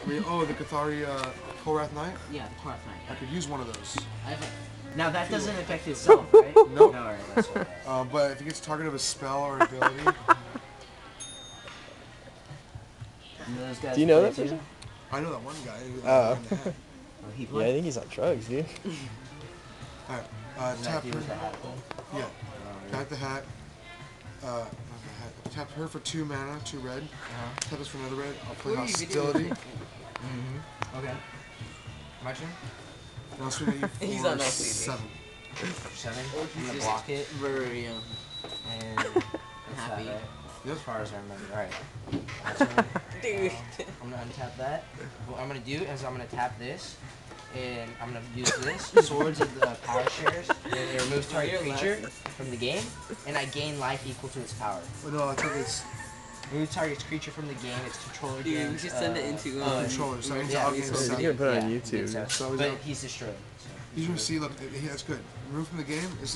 I mean, oh, the Cathari Korath Knight? Yeah, the Korath Knight. I could use one of those. Now that doesn't affect itself, right? Nope. No, alright, that's okay. But if it gets target of a spell or ability... Do you know that person? I know that one guy. Oh. Yeah, I think he's on drugs, dude. Alright, tap her. Yeah. Tap the hat. Tap her for 2 mana, 2 red. Tap this for another red. I'll play Hostility. Okay. My turn? And I'll swing at you for He's on 7. 7? I'm gonna block it. Very And I'm happy. Right? Yep. As far as I remember. Alright. Dude. I'm gonna untap that. What I'm gonna do is I'm gonna tap this. And I'm gonna use this. Swords of the Power Shares. And it removes target creature from the game. And I gain life equal to its power. Well, no, I think it's... Remove target's creature from the game. Its controller Dude, gains, we should send it into controller. So yeah, I'll gain You 7. can put it on yeah, YouTube. So. But he's destroyed. So. He's gonna see, look, that's good. Remove from the game. It's